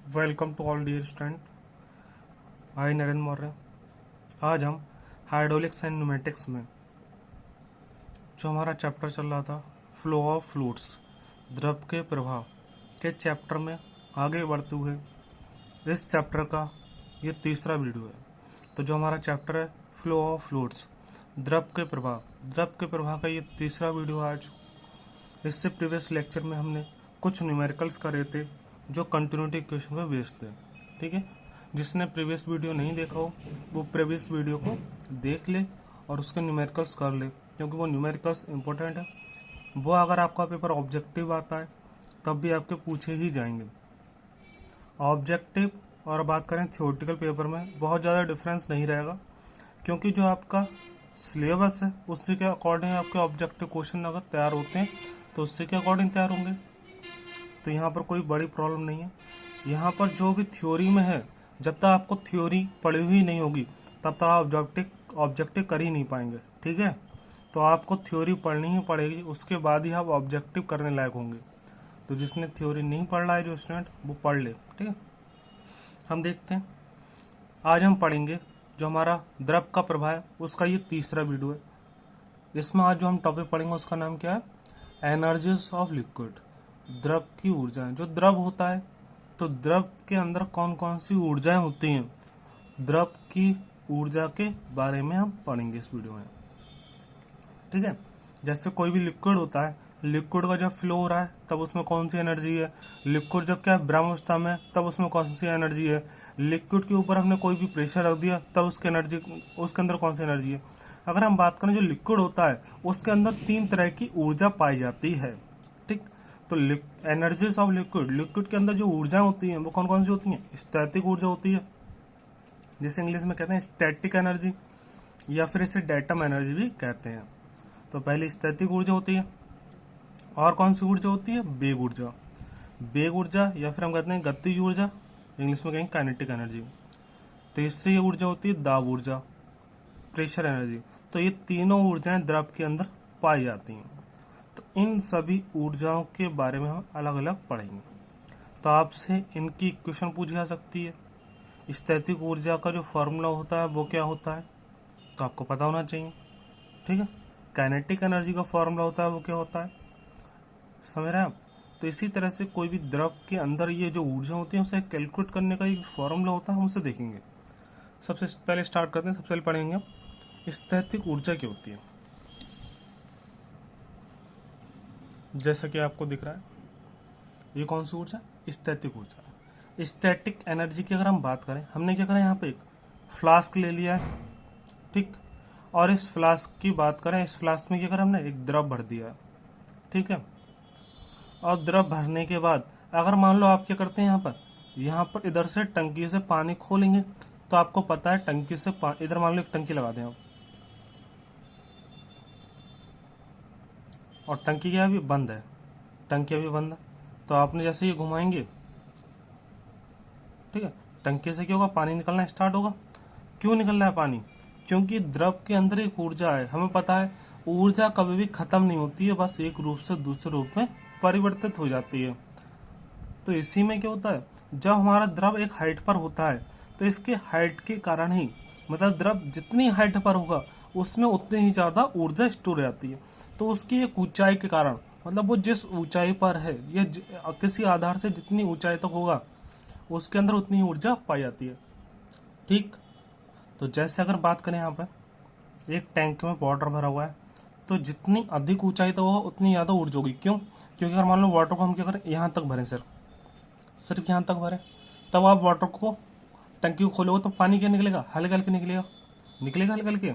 Welcome to all dear student. I Narendra Maurya. आज हम hydraulics and pneumatics में जो हमारा चैप्टर चल रहा था फ्लो ऑफ फ्लूइड्स, द्रव के प्रवाह के चैप्टर में आगे बढ़ते हुए इस चैप्टर का ये तीसरा वीडियो है। तो जो हमारा चैप्टर है फ्लो ऑफ फ्लूइड्स, द्रव के प्रवाह का ये तीसरा वीडियो है आज। इससे प्रीवियस लेक्चर में हमने कुछ न्यूमेरिकल्स करे थे जो कंटिन्यूटी इक्वेशन पे बेस्ड थे। ठीक है, जिसने प्रीवियस वीडियो नहीं देखा हो वो प्रीवियस वीडियो को देख ले और उसके न्यूमेरिकल्स कर ले, क्योंकि वो न्यूमेरिकल्स इंपॉर्टेंट है। वो अगर आपका पेपर ऑब्जेक्टिव आता है तब भी आपके पूछे ही जाएंगे। ऑब्जेक्टिव और बात करें थियोरेटिकल पेपर में बहुत ज़्यादा डिफरेंस नहीं रहेगा, क्योंकि जो आपका सिलेबस है उसी के अकॉर्डिंग आपके ऑब्जेक्टिव क्वेश्चन अगर तैयार होते हैं तो उसी के अकॉर्डिंग तैयार होंगे। तो यहाँ पर कोई बड़ी प्रॉब्लम नहीं है। यहाँ पर जो भी थ्योरी में है, जब तक आपको थ्योरी पढ़ी हुई नहीं होगी तब तक आप ऑब्जेक्टिव कर ही नहीं पाएंगे। ठीक है, तो आपको थ्योरी पढ़नी ही पड़ेगी, उसके बाद ही आप ऑब्जेक्टिव करने लायक होंगे। तो जिसने थ्योरी नहीं पढ़ रहा है जो स्टूडेंट, वो पढ़ ले। ठीक है, हम देखते हैं। आज हम पढ़ेंगे जो हमारा द्रव का प्रवाह है उसका ये तीसरा वीडियो है। इसमें आज जो हम टॉपिक पढ़ेंगे उसका नाम क्या है, एनर्जीज ऑफ लिक्विड, द्रव की ऊर्जाएं। जो द्रव होता है तो द्रव के अंदर कौन कौन सी ऊर्जाएं होती हैं, द्रव की ऊर्जा के बारे में हम पढ़ेंगे इस वीडियो में। ठीक है, जैसे कोई भी लिक्विड होता है, लिक्विड का जब फ्लो हो रहा है तब उसमें कौन सी एनर्जी है, लिक्विड जब क्या ब्रह्मावस्था में तब उसमें कौन सी एनर्जी है, लिक्विड के ऊपर हमने कोई भी प्रेशर रख दिया तब उसके अंदर कौन सी एनर्जी है। अगर हम बात करें जो लिक्विड होता है उसके अंदर 3 तरह की ऊर्जा पाई जाती है। ठीक, तो एनर्जीज ऑफ लिक्विड के अंदर जो ऊर्जा होती हैं वो कौन कौन सी होती हैं, स्टैटिक ऊर्जा होती है, जिसे इंग्लिश में कहते हैं स्टैटिक एनर्जी, या फिर इसे डेटम एनर्जी भी कहते हैं। तो पहले स्टैटिक ऊर्जा होती है, और कौन सी ऊर्जा होती है, वेग ऊर्जा या फिर हम कहते हैं गतिज ऊर्जा, इंग्लिश में कहेंगे काइनेटिक एनर्जी। तीसरी ऊर्जा होती है दाब ऊर्जा, प्रेशर एनर्जी। तो ये तीनों ऊर्जाएं द्रव के अंदर पाई जाती हैं। तो इन सभी ऊर्जाओं के बारे में हम अलग अलग पढ़ेंगे। तो आपसे इनकी इक्वेशन पूछी जा सकती है। स्थैतिक ऊर्जा का जो फॉर्मूला होता है वो क्या होता है, तो आपको पता होना चाहिए। ठीक है, काइनेटिक एनर्जी का फॉर्मूला होता है वो क्या होता है, समझ रहे हैं आप। तो इसी तरह से कोई भी द्रव के अंदर ये जो ऊर्जा होती है उसे कैलकुलेट करने का एक फॉर्मूला होता है, हम उसे देखेंगे। सबसे पहले स्टार्ट करते हैं, सबसे पहले पढ़ेंगे हम स्थैतिक ऊर्जा क्या होती है। जैसा कि आपको दिख रहा है ये कौन सी ऊर्जा, स्थैतिक ऊर्जा। स्टैटिक एनर्जी की अगर हम बात करें, हमने क्या करा, यहाँ पे एक फ्लास्क ले लिया है। ठीक, और इस फ्लास्क की बात करें, इस फ्लास्क में क्या करा हमने, एक द्रव भर दिया है। ठीक है, और द्रव भरने के बाद अगर मान लो आप क्या करते हैं, यहाँ पर इधर से टंकी से पानी खोलेंगे तो आपको पता है टंकी से इधर मान लो एक टंकी लगा दें आप, और टंकी क्या अभी बंद है, टंकी अभी बंद है। तो आपने जैसे ये घुमाएंगे, ठीक है, टंकी से क्या होगा, पानी निकलना स्टार्ट होगा। क्यों निकल रहा है पानी, क्योंकि द्रव के अंदर एक ऊर्जा है। हमें पता है ऊर्जा कभी भी खत्म नहीं होती है, बस एक रूप से दूसरे रूप में परिवर्तित हो जाती है। तो इसी में क्या होता है, जब हमारा द्रव एक हाइट पर होता है तो इसके हाइट के कारण ही, मतलब द्रव जितनी हाइट पर होगा उसमें उतनी ही ज्यादा ऊर्जा स्टोर हो जाती है। तो उसकी एक ऊंचाई के कारण, मतलब वो जिस ऊंचाई पर है, ये किसी आधार से जितनी ऊंचाई तक होगा उसके अंदर उतनी ऊर्जा पाई जाती है। ठीक, तो जैसे अगर बात करें यहाँ पर एक टैंक में वाटर भरा हुआ है, तो जितनी अधिक ऊंचाई तक होगा उतनी ज्यादा ऊर्जा होगी। क्यों, क्योंकि अगर मान लो वाटर को हम क्या करें, यहाँ तक भरें, सिर्फ यहाँ तक भरें, तब आप वाटर को टंकी को खोलोगे तो पानी क्या निकलेगा, हल्के हल्के निकलेगा हल्के हल्के।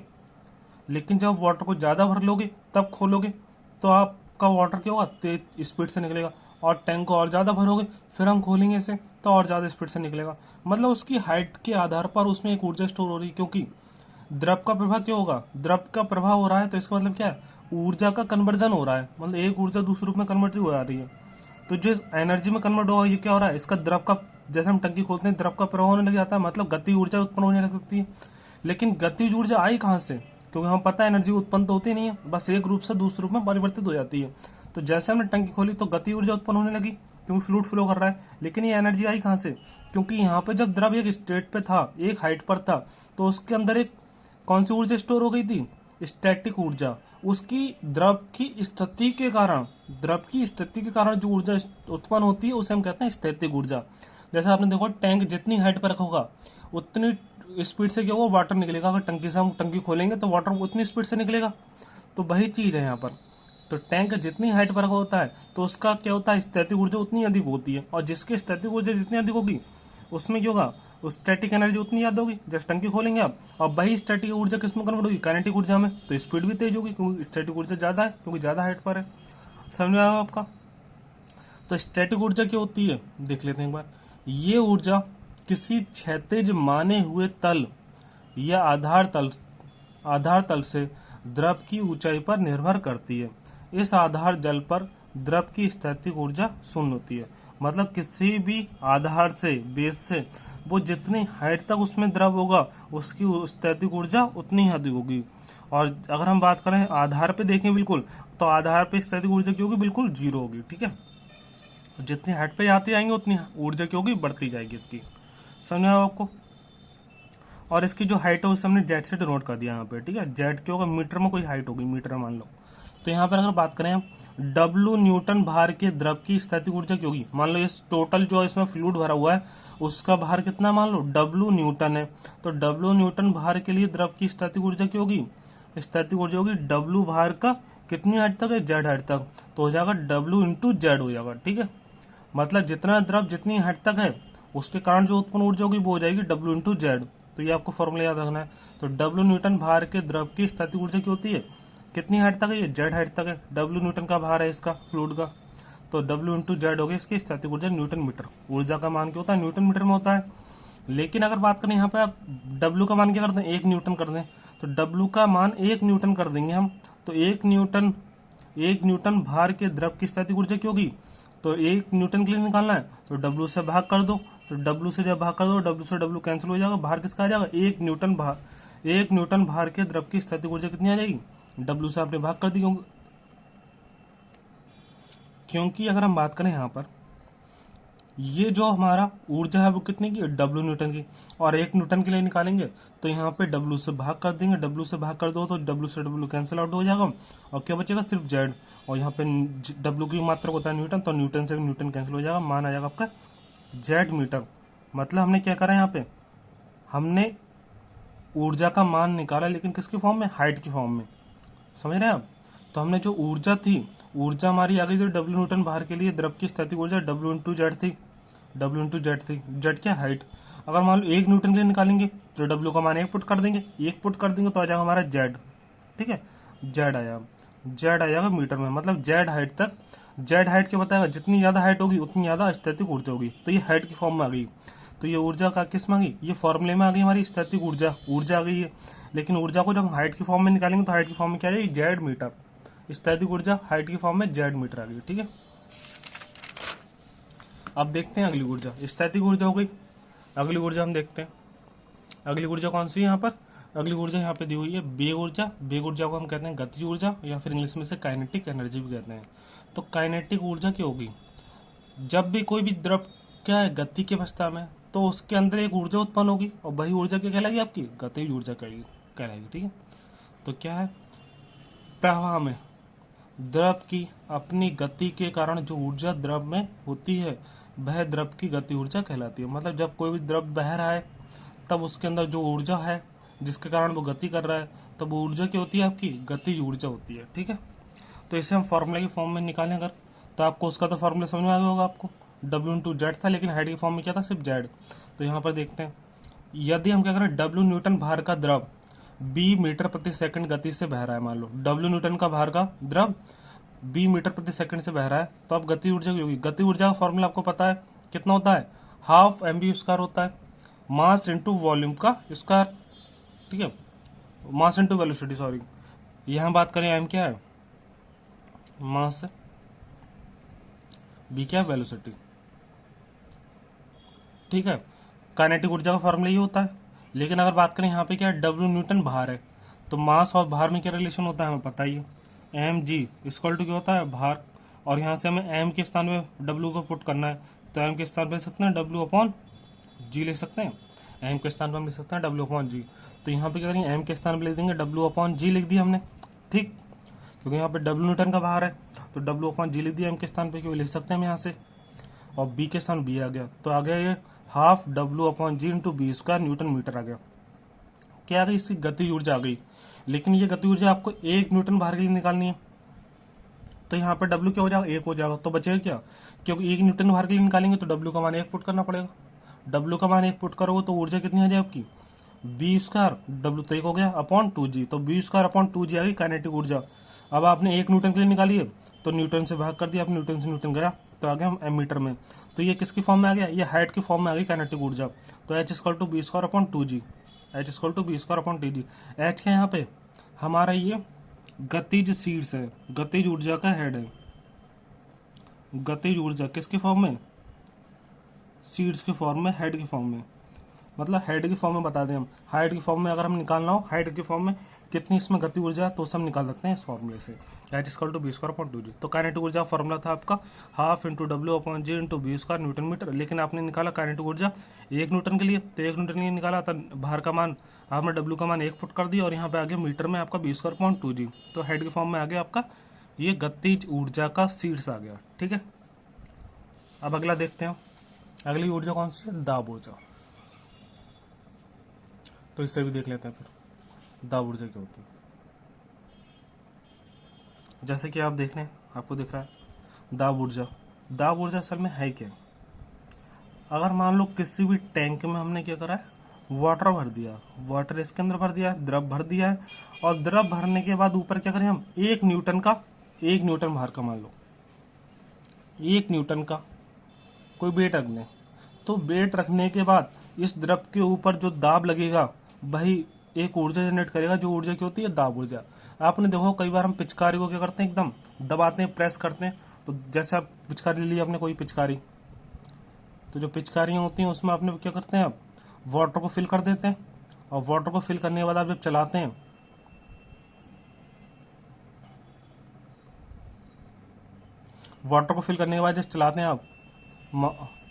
लेकिन जब वाटर को ज्यादा भर लोगे तब खोलोगे तो आपका वाटर क्या होगा, तेज स्पीड से निकलेगा। और टैंक को और ज्यादा भरोगे, फिर हम खोलेंगे इसे तो और ज्यादा स्पीड से निकलेगा। मतलब उसकी हाइट के आधार पर उसमें एक ऊर्जा स्टोर हो रही है। क्योंकि द्रव का प्रवाह क्या होगा, द्रव का प्रवाह हो रहा है तो इसका मतलब क्या है, ऊर्जा का कन्वर्जन हो रहा है, मतलब एक ऊर्जा दूसरे रूप में कन्वर्ट हो जा रही है। तो जो एनर्जी में कन्वर्ट होगा ये क्या हो रहा है, इसका द्रव का, जैसे हम टंकी खोलते हैं द्रव का प्रवाह होने लग जाता है, मतलब गति ऊर्जा उत्पन्न होने लग सकती है। लेकिन गतिज ऊर्जा आई कहाँ से, क्योंकि हमें पता है एनर्जी उत्पन्न तो होती नहीं है, बस एक रूप से दूसरे रूप में परिवर्तित हो जाती है। तो जैसे हमने टंकी खोली तो गति ऊर्जा उत्पन्न होने लगी, क्योंकि फ्लूइड फ्लो कर रहा है। लेकिन ये एनर्जी आई कहाँ से? क्योंकि यहाँ पे जब द्रव एक स्टेट पे था, एक हाइट पर था, तो उसके अंदर एक कौन सी ऊर्जा स्टोर हो गई थी? स्टैटिक ऊर्जा। उसकी द्रव की स्थिति के कारण, द्रव की स्थिति के कारण जो ऊर्जा उत्पन्न होती है उसे हम कहते हैं स्थैतिक ऊर्जा। जैसे आपने देखो, टैंक जितनी हाइट पर रखा होगा उतनी स्पीड से क्या होगा? वाटर निकलेगा। अगर टंकी से हम टंकी खोलेंगे तो वाटर उतनी स्पीड से निकलेगा। तो वही चीज है यहाँ पर। तो टैंक जितनी हाइट पर होता है तो उसका क्या होता है? स्थैतिक ऊर्जा उतनी अधिक होती है, और जिसकी स्थैतिक ऊर्जा जितनी अधिक होगी उसमें क्या होगा? उस स्टैटिक एनर्जी उतनी ज्यादा होगी। जैसे टंकी खोलेंगे आप, और वही स्टैटिक ऊर्जा किस में कन्वर्ट होगी? काइनेटिक ऊर्जा में। तो स्पीड भी तेज होगी क्योंकि स्टैटिक ऊर्जा ज्यादा है, क्योंकि ज्यादा हाइट पर है। समझ में आया आपका? तो स्टैटिक ऊर्जा क्या होती है देख लेते हैं एक बार। ये ऊर्जा किसी क्षैतिज माने हुए तल या आधार तल से द्रव की ऊंचाई पर निर्भर करती है। इस आधार जल पर द्रव की स्थैतिक ऊर्जा शून्य होती है। मतलब किसी भी आधार से, बेस से, वो जितनी हाइट तक उसमें द्रव होगा उसकी स्थैतिक ऊर्जा उतनी ही अधिक होगी। और अगर हम बात करें आधार पे देखें बिल्कुल, तो आधार पे स्थैतिक ऊर्जा की होगी बिल्कुल जीरो होगी। ठीक है, जितनी हाइट पे जाते जाएंगे उतनी ऊर्जा की होगी बढ़ती जाएगी इसकी। समझ में आया आपको? और इसकी जो हाइट है उसे हमने जेड से डिनोट कर दिया यहाँ पे। ठीक है, जेड क्या होगा? मीटर में कोई हाइट होगी, मीटर मान लो। तो यहाँ पर अगर बात करें हम, डब्लू न्यूटन भार के द्रव की स्थैतिक ऊर्जा क्या होगी? मान लो इस टोटल जो इसमें फ्लूइड भरा हुआ है उसका भार कितना मान लो? डब्लू न्यूटन है। तो डब्लू न्यूटन भार के लिए द्रव की स्थैतिक ऊर्जा क्या होगी? स्थैतिक ऊर्जा होगी डब्लू भार का कितनी हाइट तक है? जेड हाइट तक। तो हो जाएगा डब्लू इंटू जेड हो जाएगा। ठीक है, मतलब जितना द्रव जितनी हाइट तक है उसके कारण जो उत्पन्न ऊर्जा होगी वो हो जाएगी डब्ल्यू इंटू जेड। तो ये आपको फॉर्मूला याद रखना है। तो डब्ल्यू न्यूटन भार के द्रव की स्थैतिक ऊर्जा की होती है कितनी हाइट तक है? ये जेड हाइट तक है। डब्ल्यू न्यूटन का भार है इसका फ्लूइड का, तो डब्ल्यू इंटू जेड हो गई इसकी स्थैतिक ऊर्जा न्यूटन मीटर। ऊर्जा का मान क्या होता है? न्यूटन मीटर में होता है। लेकिन अगर बात करें यहाँ पे आप डब्ल्यू का मान क्या कर दें? 1 न्यूटन कर दें। तो डब्ल्यू का मान 1 न्यूटन कर देंगे हम। तो 1 न्यूटन भार के द्रव की स्थैतिक ऊर्जा क्या होगी? तो 1 न्यूटन के लिए निकालना है तो डब्ल्यू से भाग कर दो। तो डब्ल्यू से जब भाग कर दो, डब्ल्यू से डब्ल्यू कैंसिल हो जाएगा, भार किसका आ जाएगा? 1 न्यूटन भार के द्रव की स्थैतिक ऊर्जा कितनी आ जाएगी? डब्ल्यू से आपने भाग कर दी। क्योंकि अगर हम बात करें यहाँ पर, ये जो हमारा ऊर्जा है वो कितने की? डब्ल्यू न्यूटन की। और 1 न्यूटन के लिए निकालेंगे तो यहाँ पे डब्ल्यू से भाग कर देंगे। डब्ल्यू से भाग कर दो तो डब्ल्यू से डब्ल्यू कैंसिल आउट हो जाएगा, और क्या बचेगा? सिर्फ जेड। और यहाँ पे डब्ल्यू की मात्रक होता है न्यूटन, तो न्यूटन से न्यूटन कैंसिल हो जाएगा, मान आ जाएगा आपका जेड मीटर। मतलब हमने क्या करा यहाँ पे? हमने ऊर्जा का मान निकाला, लेकिन किसकी फॉर्म में? हाइट की फॉर्म में। समझ रहे हैं आप? तो हमने जो ऊर्जा थी, ऊर्जा हमारी आ गई थी डब्ल्यू न्यूटन भार के लिए द्रव की स्थैतिक ऊर्जा डब्ल्यू इंटू जेड थी। डब्ल्यू इंटू जेड थी। जेड क्या? हाइट। अगर मान लो 1 न्यूटन के लिए निकालेंगे तो डब्ल्यू का मान 1 पुट कर देंगे, 1 पुट कर देंगे तो आ जाएगा हमारा जेड। ठीक है, जेड आया, जेड आ जाएगा मीटर में। मतलब जेड हाइट तक, जेड हाइट क्या बताएगा? जितनी ज्यादा हाइट होगी उतनी ज्यादा स्थैतिक ऊर्जा होगी। तो ये हाइट की फॉर्म में आ गई। तो ये ऊर्जा का किस में आ गई? ये फॉर्मूले में आ गई हमारी स्थैतिक ऊर्जा। ऊर्जा आ गई है, लेकिन ऊर्जा को जब हम हाइट की फॉर्म में निकालेंगे तो हाइट की फॉर्म में क्या आ जाएगी? Z metre. स्थैतिक ऊर्जा हाइट की फॉर्म में जेड मीटर आ गई। ठीक है, अब देखते हैं अगली ऊर्जा। स्थैतिक ऊर्जा हो गई। अगली ऊर्जा हम देखते हैं। अगली ऊर्जा कौन सी है यहाँ पर? अगली ऊर्जा यहाँ पे दी हुई है वेग ऊर्जा। वेग ऊर्जा को हम कहते हैं गति ऊर्जा, या फिर इंग्लिश में से काइनेटिक एनर्जी भी कहते हैं। तो काइनेटिक ऊर्जा क्या होगी? जब भी कोई भी द्रव क्या है गति की अवस्था में, तो उसके अंदर एक ऊर्जा उत्पन्न होगी, और वही ऊर्जा क्या कहलाएगी? आपकी गतिज ऊर्जा कहलाएगी। ठीक है, तो क्या है? प्रवाह में द्रव की अपनी गति के कारण जो ऊर्जा द्रव में होती है वह द्रव की गति ऊर्जा कहलाती है। मतलब जब कोई भी द्रव बह रहा है तब उसके अंदर जो ऊर्जा है जिसके कारण वो गति कर रहा है, तब वो ऊर्जा क्या होती है? आपकी गतिज ऊर्जा होती है। ठीक है, तो इसे हम फॉर्मूला की फॉर्म में निकालें अगर, तो आपको उसका तो फॉर्मूला समझ में आ गया होगा आपको। डब्ल्यू इंटू जेड था, लेकिन हाइट की फॉर्म में क्या था? सिर्फ जेड। तो यहाँ पर देखते हैं, यदि हम क्या करें, डब्ल्यू न्यूटन भार का द्रव बी मीटर प्रति सेकंड गति से बह रहा है। मान लो डब्ल्यू न्यूटन का भार का द्रव बी मीटर प्रति सेकंड से बह रहा है, तो अब गति ऊर्जा की होगी। गति ऊर्जा का फॉर्मूला आपको पता है कितना होता है? हाफ एम बी स्क्वायर होता है, मास इंटू वॉल्यूम का स्क्वायर। ठीक है, मास इंटू वेलोसिटी, सॉरी। यहाँ बात करें एम क्या है? मास, बी क्या है? वेलोसिटी। ठीक है, काइनेटिक ऊर्जा का फॉर्मूला ये होता है। लेकिन अगर बात करें यहाँ पे क्या है? डब्ल्यू न्यूटन भार है, तो मास और भार में क्या रिलेशन होता है हमें पता ही है। एम जी इक्वल टू क्या होता है? भार और यहाँ से हमें एम के स्थान में डब्ल्यू को पुट करना है, तो एम के स्थान पर लिख सकते हैं डब्ल्यू अपॉन जी लिख सकते हैं। एम के स्थान पर हम लिख सकते हैं डब्ल्यू अपॉन जी। तो यहाँ पे क्या करेंगे, एम के स्थान पर लिख देंगे डब्ल्यू अपॉन जी लिख दिया हमने, ठीक, क्योंकि यहाँ पे डब्ल्यू न्यूटन का भार है, तो डब्ल्यू अपॉन जी लिख दिया एम के स्थान पे, क्योंकि लिख सकते हैं हम यहाँ से। और बी के स्थान बी आ गया, तो आ गया ये half W upon G into B square newton metre आ गया। क्या आ गई, इसकी गति ऊर्जा आ गई। लेकिन ये गति ऊर्जा आपको 1 न्यूटन भार के लिए निकालनी है, तो यहाँ पर डब्ल्यू क्या हो जाएगा, 1 हो जाएगा, तो बचेगा क्या, क्योंकि 1 न्यूटन भार के लिए निकालेंगे तो डब्ल्यू का मान 1 पुट करना पड़ेगा। डब्ल्यू का मान 1 पुट करोगे तो ऊर्जा कितनी आ जाए आपकी, बी स्क्वायर, डब्ल्यू तो 1 हो गया अपॉन 2g, तो बी स्क्वायर अपॉन 2g आ गई काइनेटिक ऊर्जा। अब आपने 1 न्यूटन के लिए निकाली है, तो न्यूटन से भाग कर दिया, अब न्यूटन से न्यूटन गया, तो आ गया हम एम मीटर में। तो ये किसकी फॉर्म में आ गया, ये हाइट की फॉर्म में आ गई काइनेटिक ऊर्जा। तो H equal to B square upon 2g, H equal to B square upon 2g। H क्या यहाँ पे हमारा ये गतिज शीर्ष है, गतिज ऊर्जा का हेड है। गतिज ऊर्जा किसकी फॉर्म में, शीर्ष की फॉर्म में, हेड की फॉर्म में, मतलब हेड की फॉर्म में बता दें हम। हाइट की फॉर्म में अगर हम निकालना हो हाइट की फॉर्म में कितनी इसमें गति ऊर्जा है, तो हम निकाल सकते हैं इस फॉर्मूले से, H equal to B square upon 2g। तो काइनेटिक ऊर्जा फॉर्मूला था आपका half into W upon G into B square newton metre. लेकिन आपने निकाला काइनेटिक ऊर्जा 1 न्यूटन के लिए, तो 1 न्यूटन के लिए निकाला, तो भार का मान आपने डब्ल्यू का मान 1 पुट कर दिया, और यहाँ पे आ गया मीटर में आपका बी स्क्वायर अपॉन 2g। तो हेड की फॉर्म में आ गया आपका ये गतिज ऊर्जा का शीर्ष आ गया, ठीक है। अब अगला देखते हैं, अगली ऊर्जा कौन सी है, दाब ऊर्जा। तो इससे भी देख लेते हैं फिर दाब ऊर्जा क्या होती है। जैसे कि आप देख रहे हैं, आपको दिख रहा है दाब ऊर्जा। दाब ऊर्जा असल में है क्या, अगर मान लो किसी भी टैंक में हमने क्या करा है, वाटर भर दिया, वाटर इसके अंदर भर दिया है, द्रव भर दिया है, और द्रव भरने के बाद ऊपर क्या करें हम, 1 न्यूटन का, 1 न्यूटन भार का मान लो, 1 न्यूटन का कोई वेट रख दें, तो वेट रखने के बाद इस द्रव के ऊपर जो दाब लगेगा वही एक ऊर्जा जनरेट करेगा, जो ऊर्जा की होती है दाब ऊर्जा। आपने देखो कई बार हम पिचकारी को क्या करते हैं, एकदम दबाते हैं, प्रेस करते हैं, तो जैसे आप पिचकारी ली आपने कोई पिचकारी, तो जो पिचकारियाँ होती हैं उसमें आपने क्या करते हैं, आप वाटर को फिल कर देते हैं, और वाटर को फिल करने के बाद आप जब चलाते हैं, वाटर को फिल करने के बाद जब चलाते हैं आप,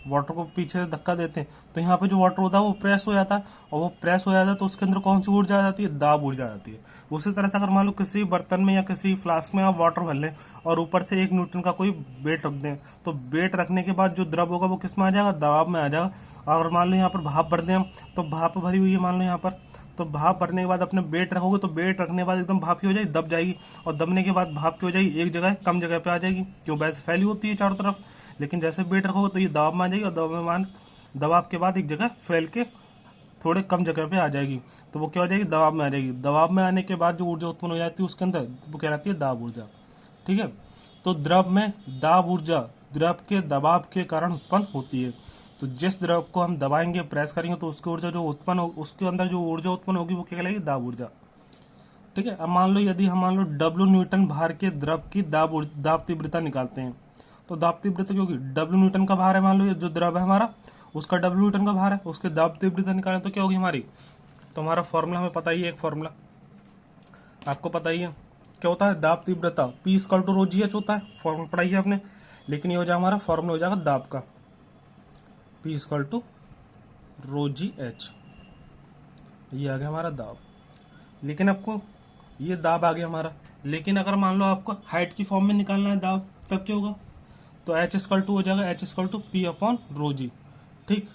वाटर को पीछे से धक्का देते हैं, तो यहाँ पे जो वाटर होता है वो प्रेस हो जाता है, और वो प्रेस हो जाता है तो उसके अंदर कौन सी ऊर्जा आ जाती है, दाब ऊर्जा आ जाती है। उसी तरह से अगर मान लो किसी बर्तन में या किसी फ्लास्क में आप वाटर भर लें और ऊपर से 1 न्यूटन का कोई वेट रख दें, तो वेट रखने के बाद जो द्रव होगा वो किस में आ जाएगा, दबाव में आ जाएगा। अगर मान लो यहाँ पर भाप भर दें हम, तो भाप भरी हुई है मान लो यहाँ पर, तो भाप भरने के बाद अपने वेट रखोगे, तो वेट रखने के बाद एकदम भाप की हो जाएगी, दब जाएगी, और दबने के बाद भाप की हो जाएगी, एक जगह कम जगह पे आ जाएगी, क्यों वैसे फैली होती है चारों तरफ। लेकिन जैसे वेट रखोगे तो ये दबाव में आ जाएगी, और दबाव के बाद एक जगह फैल के थोड़े कम जगह पे आ जाएगी, तो वो क्या हो जाएगी, दबाव में आ जाएगी। दबाव में आने के बाद जो ऊर्जा उत्पन्न हो जाती है उसके अंदर, वो कहलाती है दाब ऊर्जा, ठीक है। तो द्रव में दाब ऊर्जा द्रव के दबाव के कारण उत्पन्न होती है। तो जिस द्रव को हम दबाएंगे, प्रेस करेंगे, तो उसकी ऊर्जा जो उत्पन्न हो, उसके अंदर जो ऊर्जा उत्पन्न होगी वो क्या कहलाएगी, दाब ऊर्जा, ठीक है। अब मान लो यदि हम मान लो डब्ल्यू न्यूटन भार के द्रव की दाब तीव्रता निकालते हैं, तो दाब तीव्रता क्योंकि डब्ल्यू न्यूटन का भार है, मान लो ये जो द्रव है हमारा उसका डब्ल्यू न्यूटन का भार है, उसके दाब तीव्रता निकालें तो क्या होगी हमारी, तो हमारा फॉर्मूला हमें पता ही है, एक फॉर्मूला आपको पता ही है क्या होता है, दाब तीव्रता P equal to rho G H होता है, फॉर्मूला पढ़ाई है आपने। लेकिन ये हो जाएगा हमारा फॉर्मूला हो जाएगा दाब का, P equal to rho G H, ये आ गया हमारा दाब। लेकिन आपको ये दाब आ गया हमारा, लेकिन अगर मान लो आपको हाइट की फॉर्म में निकालना है दाब, तब क्या होगा, तो एच इक्वल टू हो जाएगा, H equal to P upon rho G, ठीक।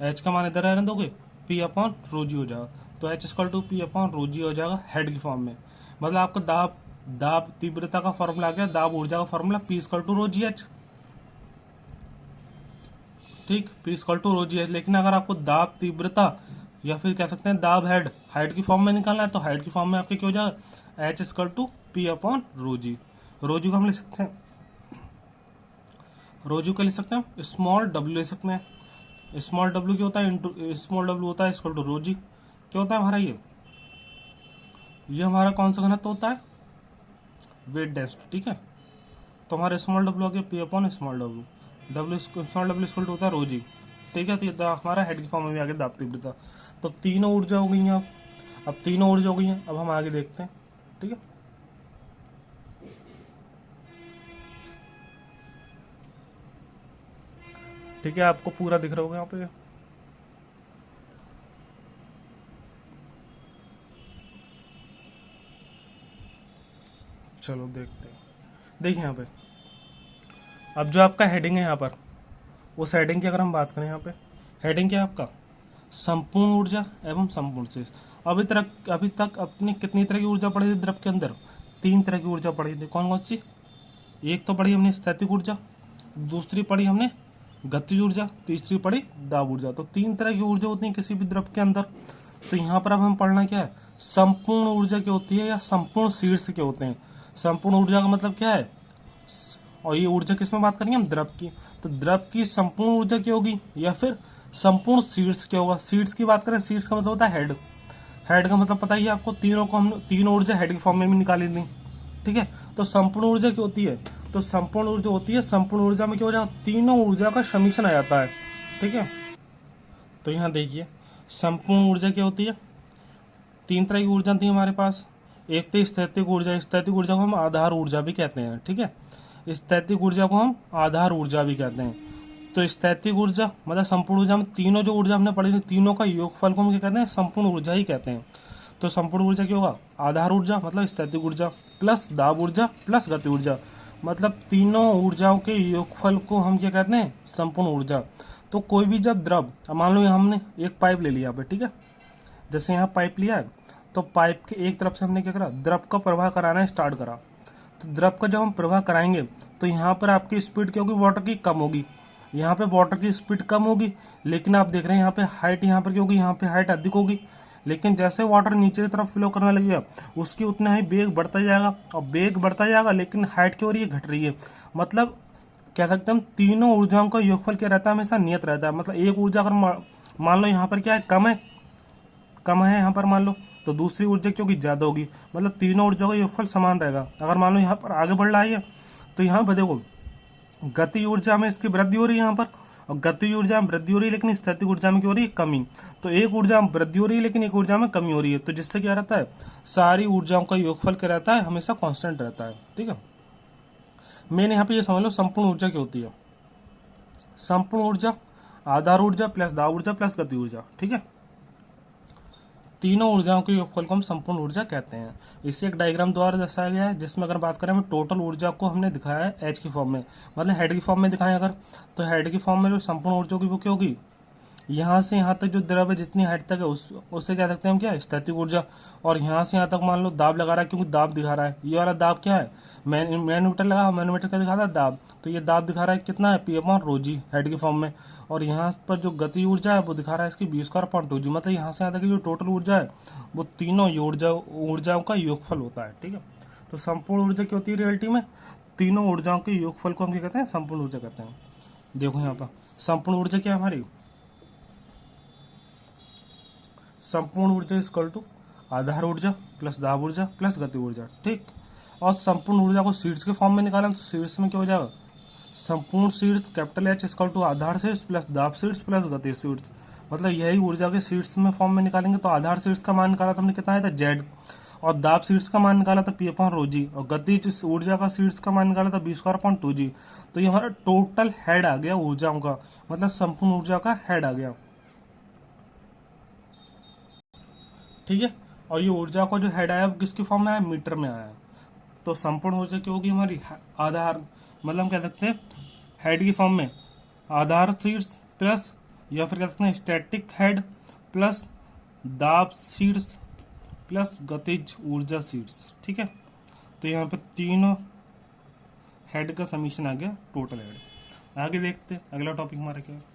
एच का मान इधर रहने दोगे, पी अपॉन रो जी हो जाएगा, तो H equal to P upon rho G हो जाएगा हेड की फॉर्म में। मतलब आपको दाब तीव्रता का फॉर्मूला आ गया, दाब ऊर्जा का formula P equal to rho G H, ठीक, P equal to rho G H. लेकिन अगर आपको दाब तीव्रता या फिर कह सकते हैं दाब हेड, हाइट की फॉर्म में निकालना है, तो हाइट की फॉर्म में आपके क्या हो जाएगा, H equal to P upon rho G. Rho G को हम लिख सकते हैं, रोजू का लिख सकते हैं स्मॉल डब्ल्यू ले सकते हैं, स्मॉल डब्ल्यू क्या होता है, इंटू स्मॉल डब्ल्यू होता है इक्वल टू रोजी, क्या होता है हमारा ये हमारा कौन सा घनत्व होता है, वेट डेंसिटी, ठीक है। तो हमारा स्मॉल डब्ल्यू आ गया P upon small W, small W equal to होता है रोजी, ठीक है। तो ये हमारा हेड की फॉर्म में भी आ गया दाब तीव्रता। तो तीनों ऊर्जा हो गई हैं, अब तीनों ऊर्जा हो गई हैं, अब हम आगे देखते हैं, ठीक है। ठीक है, आपको पूरा दिख रहा होगा यहाँ पे। चलो देखते हैं। देखिए यहाँ पे अब जो आपका हेडिंग है यहाँ पर, उस हेडिंग की अगर हम बात करें, यहाँ पे हेडिंग क्या है आपका, संपूर्ण ऊर्जा एवं संपूर्ण शेष। अभी तक अपनी कितनी तरह की ऊर्जा पढ़ी थी द्रव के अंदर? 3 तरह की ऊर्जा पढ़ी थी। कौन कौन सी? एक तो पढ़ी हमने स्थैतिक ऊर्जा, दूसरी पढ़ी हमने गतिज ऊर्जा, तीसरी पढ़ी दाब ऊर्जा। तो 3 तरह की ऊर्जा होती है किसी भी द्रव के अंदर। तो यहाँ पर अब हम पढ़ना क्या है, संपूर्ण ऊर्जा क्या होती है या संपूर्ण शीर्ष क्या होते हैं। संपूर्ण ऊर्जा का मतलब क्या है, और ये ऊर्जा किस में बात करेंगे हम, द्रव की। तो द्रव की संपूर्ण ऊर्जा क्या होगी या फिर संपूर्ण शीर्ष क्या होगा। शीर्ष की बात करें, शीर्ष का मतलब होता है हेड। हेड का मतलब पता ही है आपको, तीनों को हमने तीनों ऊर्जा हेड के फॉर्म में भी निकाली थी। ठीक है, तो संपूर्ण ऊर्जा क्या होती है, तो संपूर्ण ऊर्जा होती है, संपूर्ण ऊर्जा में क्या हो जाता है, तीनों ऊर्जा का समीशन आ जाता है। ठीक है, तो यहाँ देखिए संपूर्ण ऊर्जा क्या होती है, 3 तरह की ऊर्जा थी हमारे पास। एक तो स्थैतिक ऊर्जा, स्थैतिक ऊर्जा को हम आधार ऊर्जा भी कहते हैं। ठीक है, स्थैतिक ऊर्जा को हम आधार ऊर्जा भी कहते हैं। तो स्थैतिक ऊर्जा मतलब संपूर्ण ऊर्जा में तीनों जो ऊर्जा हमने पढ़ी थी, तीनों का योगफल को हम क्या कहते हैं, संपूर्ण ऊर्जा ही कहते हैं। तो संपूर्ण ऊर्जा क्या होगा, आधार ऊर्जा मतलब स्थैतिक ऊर्जा प्लस दाब ऊर्जा प्लस गति ऊर्जा, मतलब तीनों ऊर्जाओं के योगफल को हम क्या कहते हैं, संपूर्ण ऊर्जा। तो कोई भी जब द्रव, मान लो हमने एक पाइप ले लिया यहाँ पे, ठीक है, जैसे यहाँ पाइप लिया है, तो पाइप के एक तरफ से हमने क्या करा, द्रव का प्रवाह कराना स्टार्ट करा। तो द्रव का जब हम प्रवाह कराएंगे तो यहाँ पर आपकी स्पीड क्या होगी, वाटर की कम होगी। यहाँ पे वाटर की स्पीड कम होगी, लेकिन आप देख रहे हैं यहाँ पे हाइट, यहाँ पर क्या होगी, यहाँ पे हाइट अधिक होगी। लेकिन जैसे वाटर नीचे की तरफ फ्लो करने लगेगा, उसकी उतना ही वेग बढ़ता जाएगा, और वेग बढ़ता जाएगा, लेकिन हाइट क्या हो रही है, घट रही है। मतलब कह सकते हैं हम तीनों ऊर्जाओं का योगफल क्या रहता है, हमेशा नियत रहता है। मतलब एक ऊर्जा अगर मान लो यहाँ पर क्या है, कम है यहाँ पर मान लो, तो दूसरी ऊर्जा क्योंकि ज्यादा होगी। मतलब तीनों ऊर्जा का योगफल समान रहेगा। अगर मान लो यहाँ पर आगे बढ़ रहा है तो यहाँ पर देखो गति ऊर्जा में इसकी वृद्धि हो रही है यहाँ पर, और गति ऊर्जा में वृद्धि हो रही है, लेकिन स्थैतिक ऊर्जा में क्या हो रही है, कमी। तो एक ऊर्जा में वृद्धि हो रही है लेकिन एक ऊर्जा में कमी हो रही है। तो जिससे क्या रहता है, सारी ऊर्जाओं का योगफल क्या रहता है, हमेशा कांस्टेंट रहता है। ठीक है, मैंने यहाँ पे ये समझ लो संपूर्ण ऊर्जा क्या होती है। संपूर्ण ऊर्जा आधार ऊर्जा प्लस दाब ऊर्जा प्लस गति ऊर्जा। ठीक है, तीनों ऊर्जाओं के योगफल को हम संपूर्ण ऊर्जा कहते हैं। इसे एक डायग्राम द्वारा दर्शाया गया है, जिसमें अगर बात करें, हमें टोटल ऊर्जा को हमने दिखाया है एच की फॉर्म में, मतलब हेड की फॉर्म में दिखाएं अगर, तो हेड की फॉर्म में जो संपूर्ण ऊर्जा होगी वो क्या होगी, यहाँ से यहाँ तक जो द्रव है जितनी हाइट तक है उससे क्या सकते हैं हम, क्या स्थैतिक ऊर्जा। और यहाँ से यहाँ तक मान लो दाब लगा रहा है, क्योंकि दाब दिखा रहा है, ये वाला दाब क्या है, मैनोमीटर लगा, मैनोमीटर क्या दिखा रहा है, दाब। तो ये दाब दिखा रहा है कितना है, P/ρg हेड की फॉर्म में। और यहाँ पर जो गति ऊर्जा है वो दिखा रहा है इसकी V²/2g। मतलब यहाँ से यहाँ तक की जो टोटल ऊर्जा है वो तीनों ऊर्जाओं का योगफल होता है। ठीक है, तो संपूर्ण ऊर्जा क्या होती है रियलिटी में, तीनों ऊर्जाओं के योगफल को हम क्या कहते हैं, संपूर्ण ऊर्जा कहते हैं। देखो यहाँ पर संपूर्ण ऊर्जा क्या है हमारी, संपूर्ण ऊर्जा इक्वल टू आधार ऊर्जा प्लस दाब ऊर्जा प्लस गति ऊर्जा। ठीक, और संपूर्ण ऊर्जा को शीर्ष के फॉर्म में निकालें तो शीर्ष में क्या हो जाएगा, संपूर्ण शीर्ष कैपिटल H इक्वल टू आधार शीर्ष प्लस दाब शीर्ष प्लस गति शीर्ष। मतलब यही ऊर्जा के शीर्ष में फॉर्म में निकालेंगे तो आधार शीर्ष का मान निकाला था हमने, कितना आया था Z, और दाब शीर्ष का मान निकाला था P/ρg, और गति ऊर्जा का शीर्ष का मान निकाला था V²/2g। तो ये हमारा टोटल हेड आ गया ऊर्जाओं का, मतलब संपूर्ण ऊर्जा का हेड आ गया। ठीक है, और ये ऊर्जा का जो हेड आया वो किसकी फॉर्म में आया, मीटर में आया। तो संपूर्ण ऊर्जा क्या होगी हमारी, आधार, मतलब हम कह सकते हैं हेड की फॉर्म में आधार शीर्ष प्लस, या फिर कह सकते हैं स्टैटिक हेड प्लस दाब शीर्ष प्लस गतिज ऊर्जा शीर्ष। ठीक है, तो यहाँ पे तीनों हेड का समीशन आ गया टोटल हेड। आगे देखते हैं अगला टॉपिक हमारा क्या है।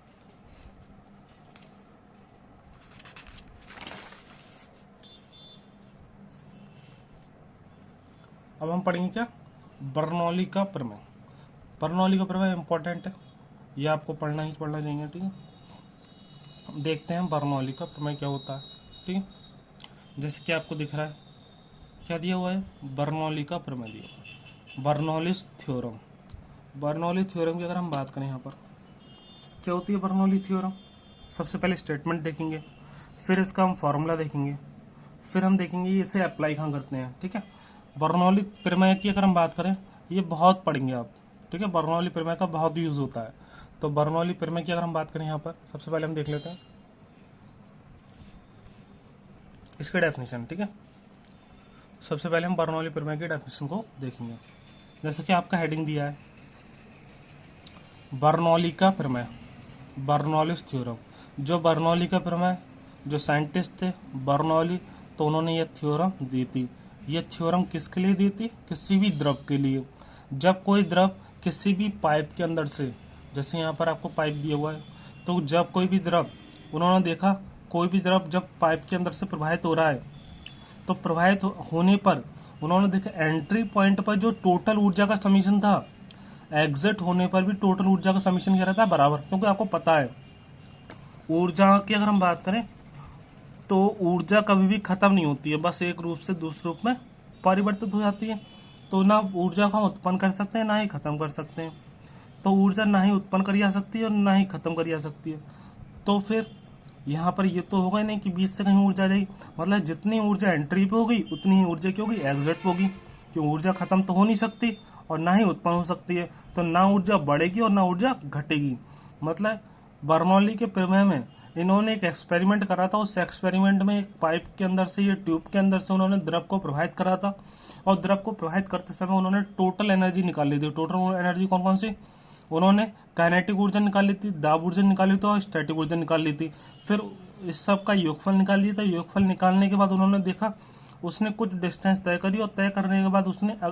अब हम पढ़ेंगे क्या, बर्नौली का प्रमेय। बर्नौली का प्रमेय इंपॉर्टेंट है, ये आपको पढ़ना ही पढ़ना चाहिए। ठीक है, देखते हैं बर्नौली का प्रमेय क्या होता है। ठीक है, जैसे कि आपको दिख रहा है क्या दिया हुआ है, बर्नौली का प्रमेय दिया हुआ है, बर्नौलीज थ्योरम। बर्नौली थ्योरम की अगर हम बात करें, यहाँ पर क्या होती है बर्नौली थ्योरम, सबसे पहले स्टेटमेंट देखेंगे, फिर इसका हम फॉर्मूला देखेंगे, फिर हम देखेंगे इसे अप्लाई कहाँ करते हैं। ठीक है, बर्नौली प्रमेय की अगर हम बात करें, ये बहुत पढ़ेंगे आप। ठीक है, बर्नौली प्रमेय का बहुत यूज होता है। तो बर्नौली प्रमेय की अगर हम बात करें यहाँ पर सबसे पहले हम देख लेते हैं इसके डेफिनेशन। ठीक है, सबसे पहले हम बर्नौली प्रमेय की डेफिनेशन को देखेंगे। जैसे कि आपका हेडिंग दिया है बर्नौली का प्रमेय, बर्नौलीज थ्योरम। जो बर्नौली का प्रमेय, जो साइंटिस्ट थे बर्नौली, तो उन्होंने यह थ्योरम दी थी। यह थ्योरम किसके लिए दी थी? किसी भी द्रव के लिए। जब कोई द्रव किसी भी पाइप के अंदर से, जैसे यहाँ पर आपको पाइप दिया हुआ है, तो जब कोई भी द्रव, उन्होंने देखा कोई भी द्रव जब पाइप के अंदर से प्रवाहित हो रहा है, तो प्रवाहित होने पर उन्होंने देखा एंट्री पॉइंट पर जो टोटल ऊर्जा का समीशन था, एग्जिट होने पर भी टोटल ऊर्जा का समीशन क्या रहता है? बराबर। क्योंकि आपको पता है ऊर्जा की अगर हम बात करें तो ऊर्जा कभी भी खत्म नहीं होती है, बस एक रूप से दूसरे रूप में परिवर्तित हो जाती है। तो ना ऊर्जा को हम उत्पन्न कर सकते हैं ना ही खत्म कर सकते हैं। तो ऊर्जा ना ही उत्पन्न करी जा सकती है और ना ही खत्म करी जा सकती है। तो फिर यहाँ पर ये तो होगा ही नहीं कि बीच से कहीं ऊर्जा जाएगी। मतलब जितनी ऊर्जा एंट्री पे होगी उतनी ही ऊर्जा की होगी एग्जिट पे होगी। क्यों? ऊर्जा खत्म तो हो नहीं सकती और ना ही उत्पन्न हो सकती है। तो ना ऊर्जा बढ़ेगी और ना ऊर्जा घटेगी। मतलब बर्नौली के प्रमेय में इन्होंने एक एक्सपेरिमेंट करा था। उस एक्सपेरिमेंट में एक पाइप के अंदर से, ये ट्यूब के अंदर से उन्होंने द्रव को प्रवाहित करा था और द्रव को प्रवाहित करते समय उन्होंने टोटल एनर्जी निकाल ली थी। टोटल एनर्जी कौन कौन सी? उन्होंने काइनेटिक ऊर्जा निकाल ली थी, दाब ऊर्जा निकाली थी और स्टैटिक ऊर्जा निकाल ली थी। फिर इस सब का योगफल निकाल लिया था। योगफल निकालने के बाद उन्होंने देखा, उसने कुछ डिस्टेंस तय करी और तय करने के बाद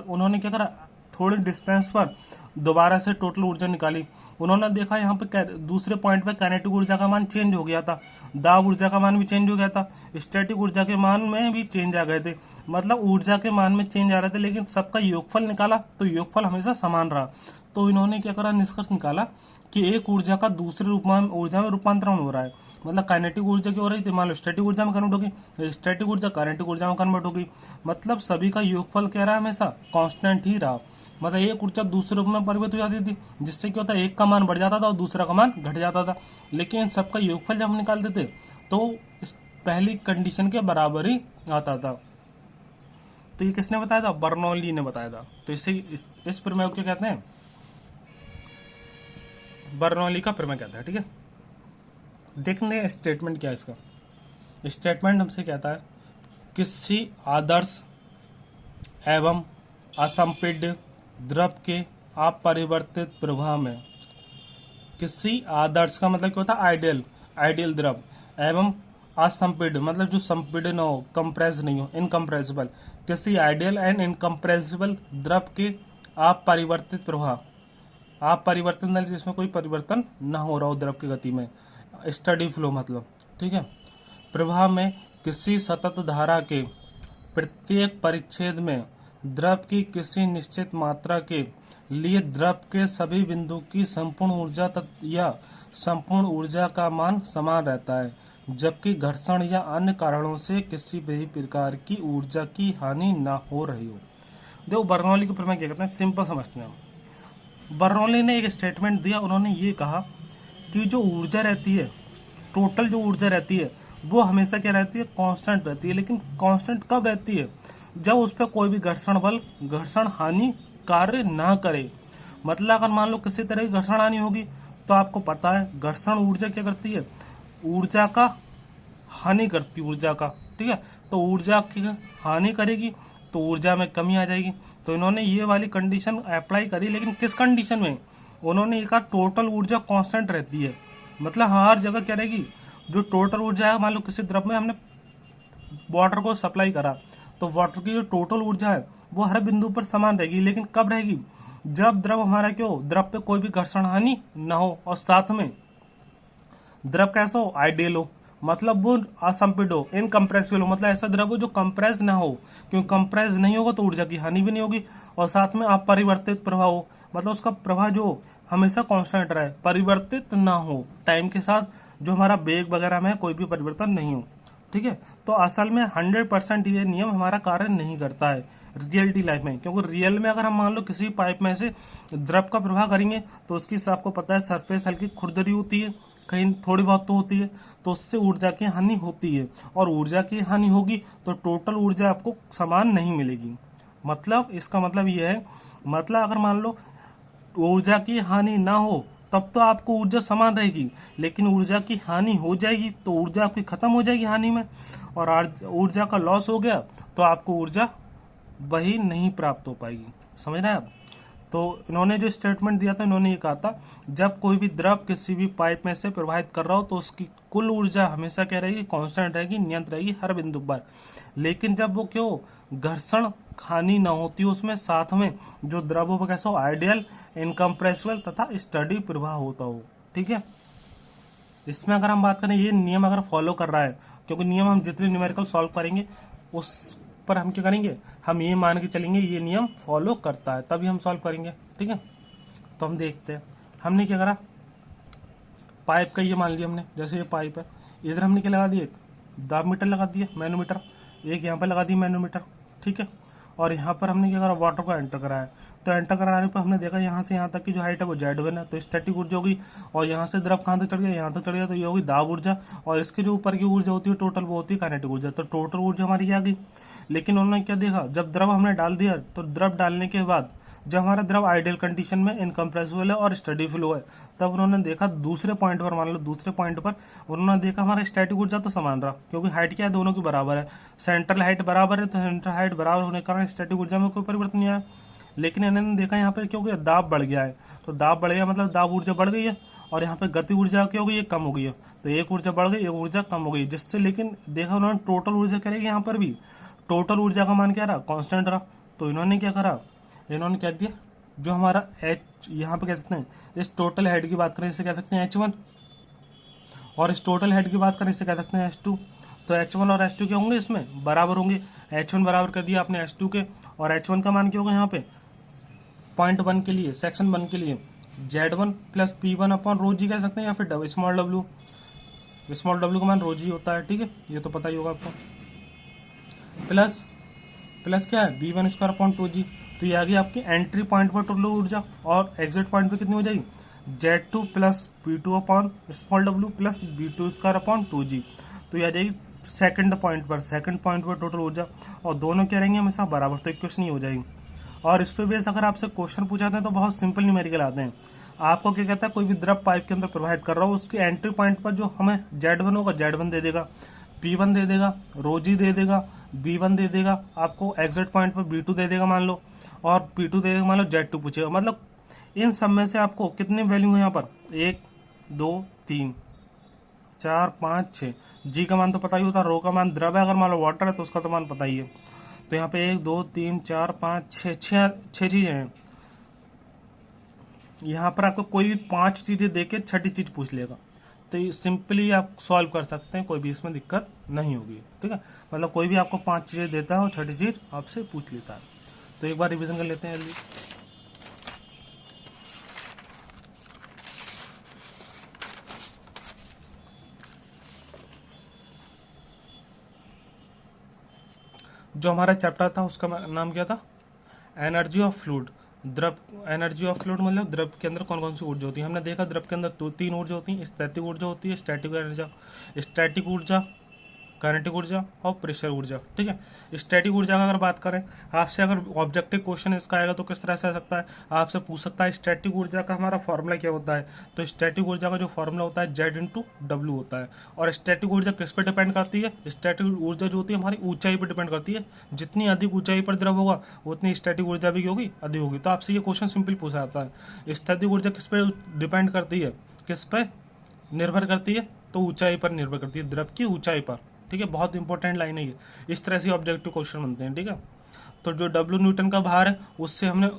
उन्होंने क्या करा, थोड़े डिस्टेंस पर दोबारा से टोटल ऊर्जा निकाली। उन्होंने देखा यहाँ पे दूसरे पॉइंट पे काइनेटिक ऊर्जा का मान चेंज हो गया था, दाब ऊर्जा का मान भी चेंज हो गया था, स्टैटिक ऊर्जा के मान में भी चेंज आ गए थे। मतलब ऊर्जा के मान में चेंज आ रहे थे, लेकिन सबका योगफल निकाला तो योगफल हमेशा समान रहा। तो इन्होंने क्या करा, निष्कर्ष निकाला कि एक ऊर्जा का दूसरे ऊर्जा में रूपांतरण हो रहा है। मतलब काइनेटिक ऊर्जा की हो रही थी, मान लो स्टैटिक ऊर्जा में कन्वर्ट होगी, स्टैटिक ऊर्जा काइनेटिक ऊर्जा में कन्वर्ट होगी। मतलब सभी का योगफल क्या रहा, हमेशा कांस्टेंट ही रहा। मतलब एक ऊर्जा दूसरे रूप में परिवर्तित हो जाती थी, जिससे क्या होता है, एक का मान बढ़ जाता था और दूसरा का मान घट जाता था। लेकिन सबका योगफल जब हम निकालते थे तो इस पहली कंडीशन के बराबर ही आता था। तो ये किसने बताया था? बर्नौली ने बताया था। तो इससे इस प्रमेय को क्या कहते हैं? बर्नौली का प्रमेय कहता है। ठीक है, देखने स्टेटमेंट क्या है इसका। स्टेटमेंट हमसे कहता है किसी आदर्श एवं असंपीड्य द्रव के अपरिवर्तित प्रवाह में, किसी आदर्श का मतलब क्या होता है? आइडियल, आइडियल द्रव, एवं असंपीड्य मतलब जो संपीड़न हो, कंप्रेस नहीं हो, इनकम्प्रेसिबल, किसी आइडियल एंड इनकम्प्रेसिबल द्रव के अपरिवर्तित प्रवाह, आप परिवर्तन मतलब जिसमें कोई परिवर्तन ना हो रहा हो द्रव की गति में, स्टडी फ्लो मतलब। ठीक है, प्रवाह में किसी सतत धारा के प्रत्येक परिच्छेद में द्रव की किसी निश्चित मात्रा के लिए द्रव के सभी बिंदु की संपूर्ण ऊर्जा या संपूर्ण ऊर्जा का मान समान रहता है, जबकि घर्षण या अन्य कारणों से किसी भी प्रकार की ऊर्जा की हानि ना हो रही हो। देखो बर्नौली के प्रमेय क्या कहते हैं, सिंपल समझते हैं। बर्नौली ने एक स्टेटमेंट दिया, उन्होंने ये कहा कि जो ऊर्जा रहती है, टोटल जो ऊर्जा रहती है वो हमेशा क्या रहती है? कांस्टेंट रहती है। लेकिन कांस्टेंट कब रहती है? जब उस पर कोई भी घर्षण बल, घर्षण हानि कार्य ना करे। मतलब अगर मान लो किसी तरह की घर्षण हानि होगी तो आपको पता है घर्षण ऊर्जा क्या करती है? ऊर्जा का हानि करती है, ऊर्जा का। ठीक है, तो ऊर्जा की हानि करेगी तो ऊर्जा में कमी आ जाएगी। तो इन्होंने ये वाली कंडीशन अप्लाई करी, लेकिन किस कंडीशन में? उन्होंने ये कहा टोटल ऊर्जा कांस्टेंट रहती है। मतलब हर जगह क्या रहेगी? जो टोटल ऊर्जा है, मान लो किसी द्रव में हमने वाटर को सप्लाई करा तो वाटर की जो टोटल ऊर्जा है वो हर बिंदु पर समान रहेगी। लेकिन कब रहेगी? जब द्रव हमारा क्या हो, द्रव पे कोई भी घर्षण हानि ना हो और साथ में द्रव कैसा हो? आइडियल हो, मतलब वो असंपीड हो, इनकम्प्रेसिबल हो, मतलब ऐसा द्रव हो जो कंप्रेस ना हो। क्योंकि कंप्रेस नहीं होगा तो ऊर्जा की हानि भी नहीं होगी। और साथ में अपरिवर्तित प्रवाह हो, मतलब उसका प्रवाह जो हमेशा कांस्टेंट रहे, परिवर्तित ना हो टाइम के साथ, जो हमारा वेग वगैरह में कोई भी परिवर्तन नहीं हो। ठीक है, तो असल में 100% ये नियम हमारा कार्य नहीं करता है रियलिटी लाइफ में। क्योंकि रियल में अगर हम मान लो किसी पाइप में से द्रव का प्रवाह करेंगे तो उसकी आपको पता है सरफेस हल्की खुरदरी होती है, कहीं थोड़ी बहुत तो होती है, तो उससे ऊर्जा की हानि होती है। और ऊर्जा की हानि होगी तो टोटल ऊर्जा आपको समान नहीं मिलेगी। मतलब इसका मतलब ये है, मतलब अगर मान लो ऊर्जा की हानि ना हो तब तो आपको ऊर्जा समान रहेगी, लेकिन ऊर्जा की हानि हो जाएगी तो ऊर्जा आपकी खत्म हो जाएगी हानि में, और ऊर्जा का लॉस हो गया तो आपको ऊर्जा वही नहीं प्राप्त हो पाएगी। समझ रहे हैं आप? तो इन्होंने जो स्टेटमेंट दिया था, इन्होंने ये कहा था जब कोई भी द्रव किसी भी पाइप में से प्रवाहित कर रहा हो तो उसकी कुल ऊर्जा हमेशा क्या रहेगी, कांस्टेंट रहेगी, नियंत्रित रहेगी हर बिंदु पर। लेकिन जब वो क्यों घर्षण हानि न होती उसमें, साथ में जो द्रव हो कैसा हो, आइडियल, इनकम्प्रेसिबल तथा स्टडी प्रवाह होता हो। ठीक है, इसमें अगर हम बात करें, ये नियम अगर फॉलो कर रहा है, क्योंकि नियम हम जितने न्यूमेरिकल सॉल्व करेंगे उस पर हम क्या करेंगे, हम ये मान के चलेंगे ये नियम फॉलो करता है, तभी हम सॉल्व करेंगे। ठीक है, तो हम देखते हैं हमने क्या करा। पाइप का ये मान लिया हमने, जैसे ये पाइप है, इधर हमने क्या लगा दिया, दाब मीटर लगा दिया, मैनोमीटर, एक यहाँ पर लगा दी मैनोमीटर। ठीक है, और यहाँ पर हमने क्या करा, वाटर को एंटर कराया। तो एंटर कराने पर हमने देखा यहाँ से यहाँ तक की जो हाइट है वो Z1 है, तो स्टैटिक ऊर्जा होगी। और यहाँ से द्रव कहाँ तक चढ़ गया, यहाँ तक चढ़ गया, तो ये होगी दाब ऊर्जा। और इसके जो ऊपर की ऊर्जा होती है टोटल, वो होती है काइनेटिक ऊर्जा। तो टोटल ऊर्जा हमारी आ गई। लेकिन उन्होंने क्या देखा, जब द्रव हमने डाल दिया, तो द्रव डालने के बाद जब हमारा द्रव आइडियल कंडीशन में, इनकम्प्रेसिबल है और स्टडी फ्लो है, तब उन्होंने देखा दूसरे पॉइंट पर, मान लो दूसरे पॉइंट पर उन्होंने देखा हमारा स्टैटिक ऊर्जा तो समान रहा, क्योंकि हाइट क्या है, दोनों की बराबर है, सेंट्रल हाइट बराबर है, तो सेंट्रल हाइट बराबर होने के कारण स्टैटिक ऊर्जा में कोई परिवर्तन नहीं आया। लेकिन इन्होंने देखा यहाँ पे क्योंकि दाब बढ़ गया है, तो दाब बढ़ गया मतलब दाब ऊर्जा बढ़ गई है, और यहाँ पे गति ऊर्जा क्या हो गई है, कम हो गई है। तो एक ऊर्जा बढ़ गई, एक ऊर्जा कम हो गई, जिससे लेकिन देखा उन्होंने टोटल ऊर्जा क्या रहेगी, यहाँ पर भी टोटल ऊर्जा का मान क्या रहा, कांस्टेंट रहा। तो इन्होंने क्या करा, इन्होंने क्या दिया, जो हमारा H यहाँ पे कह सकते हैं, इस टोटल हेड की बात करें इसे कह सकते हैं H1, और इस टोटल हेड की बात करें इसे कह सकते हैं H2। तो H1 और H2 क्या होंगे, इसमें बराबर होंगे। H1 बराबर कर दिया आपने H2 के, और H1 का मान क्या होगा यहाँ पे, पॉइंट 1 के लिए, सेक्शन 1 के लिए Z1 plus P1 upon rho जी कह सकते हैं, या फिर स्मॉल w, स्मॉल w का मान रो जी होता है। ठीक है, ये तो पता ही होगा आपको। प्लस प्लस क्या है, V1 स्क्वायर अपॉन 2G। तो ये आ गई आपकी एंट्री पॉइंट पर टोटल ऊर्जा, और एग्जिट पॉइंट पर कितनी हो जाएगी, Z2 plus P2 upon small w plus V2 square upon 2G। तो ये आ जाएगी सेकंड पॉइंट पर टोटल ऊर्जा, और दोनों क्या रहेंगे हमेशा बराबर, तो इक्वेशन ही हो जाएगी। और इस पे बेस अगर आपसे क्वेश्चन पूछाते हैं तो बहुत सिंपल न्यूमेरिकल आते हैं। आपको क्या कहता है, कोई भी द्रव पाइप के अंदर प्रवाहित कर रहा हो, उसके एंट्री पॉइंट पर जो हमें Z1 होगा, Z1 दे देगा, P1 दे देगा, रोजी दे देगा, B1 दे देगा, आपको एग्जिट पॉइंट पर B2 दे देगा मान लो, और P2 दे देगा मान लो, Z2 पूछेगा। मतलब इन सब में से आपको कितने वैल्यू है यहाँ पर, 1 2 3 4 5 6। जी का मान तो पता ही होता है, रो का मान द्रव है, अगर मान लो वाटर है तो उसका तो मान पता ही है। तो यहाँ पे 1 2 3 4 5 6 छह चीजें हैं। यहाँ पर आपको कोई भी 5 चीजें देके छठी चीज पूछ लेगा, तो ये सिंपली आप सॉल्व कर सकते हैं, कोई भी इसमें दिक्कत नहीं होगी। ठीक है, मतलब कोई भी आपको 5 चीजें देता है और छठी चीज आपसे पूछ लेता है। तो एक बार रिवीजन कर लेते हैं जल्दी। जो हमारा चैप्टर था उसका नाम क्या था, एनर्जी ऑफ फ्लूइड। द्रव, एनर्जी ऑफ फ्लूइड मतलब द्रव के अंदर कौन कौन सी ऊर्जा होती है। हमने देखा द्रव के अंदर 3 ऊर्जा होती है, स्थैतिक ऊर्जा होती है, स्टैटिक ऊर्जा, काइनेटिक ऊर्जा और प्रेशर ऊर्जा। ठीक है, स्टैटिक ऊर्जा का अगर बात करें, आपसे अगर ऑब्जेक्टिव क्वेश्चन इसका आएगा तो किस तरह से आ सकता है, आपसे पूछ सकता है स्टैटिक ऊर्जा का हमारा फॉर्मूला क्या होता है। तो स्टैटिक ऊर्जा का जो फॉर्मूला होता है Z/W होता है। और स्टैटिक ऊर्जा किस पे डिपेंड करती है, स्टैटिक ऊर्जा जो होती है हमारी ऊंचाई पर डिपेंड करती है। जितनी अधिक ऊंचाई पर द्रव होगा उतनी स्टैटिक ऊर्जा भी होगी, अधिक होगी। तो आपसे ये क्वेश्चन सिंपल पूछा जाता है, स्थैतिक ऊर्जा किस पे डिपेंड करती है, किस पे निर्भर करती है, तो ऊंचाई पर निर्भर करती है, द्रव की ऊंचाई पर। ठीक है, बहुत इंपॉर्टेंट लाइन है ये, इस तरह से ऑब्जेक्टिव क्वेश्चन बनते हैं। ठीक है, तो जो W न्यूटन का भार है उससे हमने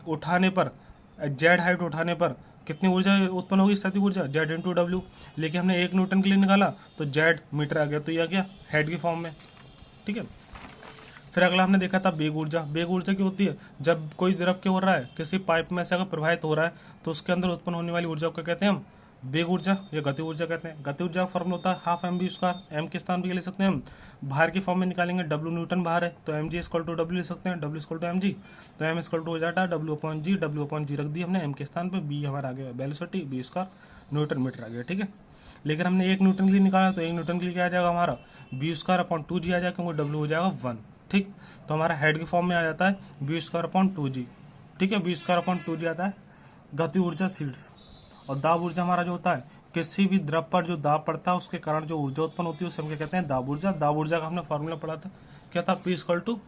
उठाने पर, Z हाइट उठाने पर कितनी ऊर्जा उत्पन्न होगी, स्थैतिक ऊर्जा Z/W। लेकिन हमने 1 न्यूटन के लिए निकाला तो Z मीटर आ गया, तो यह क्या हेड की फॉर्म में। ठीक है, फिर अगला हमने देखा था वेग ऊर्जा। वेग ऊर्जा क्या होती है, जब कोई द्रव क्या हो रहा है, किसी पाइप में से अगर प्रवाहित हो रहा है तो उसके अंदर उत्पन्न होने वाली ऊर्जा को कहते हैं हम वेग ऊर्जा या गति ऊर्जा कहते हैं। गति ऊर्जा का फॉर्मूला होता है हाफ mv², m के स्थान पर ले सकते हैं हम, भार की फॉर्म में निकालेंगे, W न्यूटन भार है तो mg=W ले सकते हैं, W=mg, तो m हो जाता है W/g, W/g रख दिया हमने m के स्थान पर, b हमारा आ गया वेलोसिटी, b² न्यूटन मीटर आ गया। ठीक है, लेकिन हमने 1 न्यूटन के लिए निकाला तो 1 न्यूटन के लिए क्या आ जाएगा हमारा b²/2g आ जाएगा, क्योंकि W हो जाएगा 1। ठीक, तो हमारा हेड की फॉर्म में आ जाता है b²/2g। ठीक है, b²/2g आता है गति ऊर्जा शीट्स। और दाब ऊर्जा हमारा जो होता है, किसी भी द्रव पर जो दाब पड़ता है उसके कारण जो ऊर्जा उत्पन्न होती है उसे हम क्या कहते हैं, दाब ऊर्जा। दाब ऊर्जा का हमने फॉर्मूला पढ़ा था, क्या था, P equal to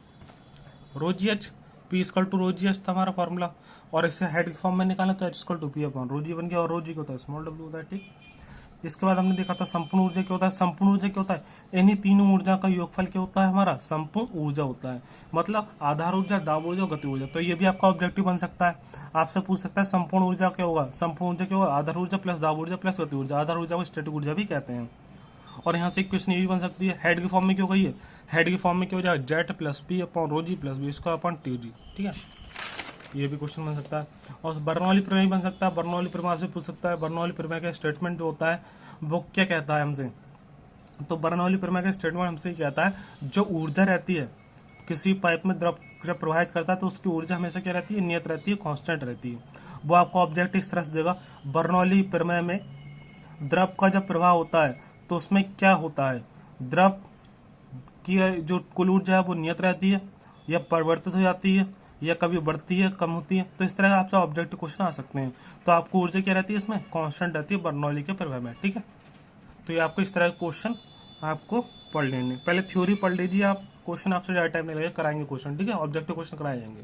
rho G H. P equal to rho G H था हमारा फॉर्मूला, और इसे हेड के फॉर्म में निकालें तो H equal to P upon rho G बन गया, और रो जी क्या होता है, स्मॉल w होता है, ठीक। इसके बाद हमने देखा था संपूर्ण ऊर्जा क्या होता है। संपूर्ण ऊर्जा क्या होता है, इन्हीं तीनों ऊर्जा का योगफल क्या होता है, हमारा संपूर्ण ऊर्जा होता है। मतलब आधार ऊर्जा, दाब ऊर्जा, गति ऊर्जा। तो ये भी आपका ऑब्जेक्टिव बन सकता है, आपसे पूछ सकता है संपूर्ण ऊर्जा क्या होगा। संपूर्ण ऊर्जा क्या होगा, आधार ऊर्जा प्लस दाब ऊर्जा प्लस गति ऊर्जा। आधार ऊर्जा को स्टैटिक ऊर्जा भी कहते हैं। और यहाँ से एक क्वेश्चन ये भी बन सकती है, हेड के फॉर्म में क्यों गई है, हेड के फॉर्म में क्या हो जाएगा, Z plus P upon rho G plus B square upon T G, ठीक है। ये भी क्वेश्चन बन सकता है। और बर्नौली प्रमेय बन सकता है। बर्नौली प्रमेय आपसे पूछ सकता है, बर्नौली प्रमेय का स्टेटमेंट जो होता है वो क्या कहता है हमसे। तो बर्नौली प्रमेय का स्टेटमेंट हमसे कहता है, जो ऊर्जा रहती है किसी पाइप में द्रव जब प्रवाहित करता है तो उसकी ऊर्जा हमेशा क्या रहती है, नियत रहती है, कांस्टेंट रहती है। वो आपको ऑब्जेक्ट इस तरह से देगा, बर्नौली प्रमेय में द्रव का जब प्रवाह होता है तो उसमें क्या होता है, द्रव की जो कुल ऊर्जा है वो नियत रहती है या परिवर्तित हो जाती है या कभी बढ़ती है, कम होती है। तो इस तरह आपसे ऑब्जेक्टिव क्वेश्चन आ सकते हैं। तो आपको ऊर्जा क्या रहती है, इसमें कांस्टेंट रहती है बर्नौली के प्रमेय में, ठीक है। तो ये आपको इस तरह के क्वेश्चन आपको पढ़ लेने, पहले थ्योरी पढ़ लीजिए आप, क्वेश्चन आपसे ज़्यादा टाइम नहीं लगेगा, कराएंगे क्वेश्चन, ठीक है, ऑब्जेक्टिव क्वेश्चन कराए जाएंगे।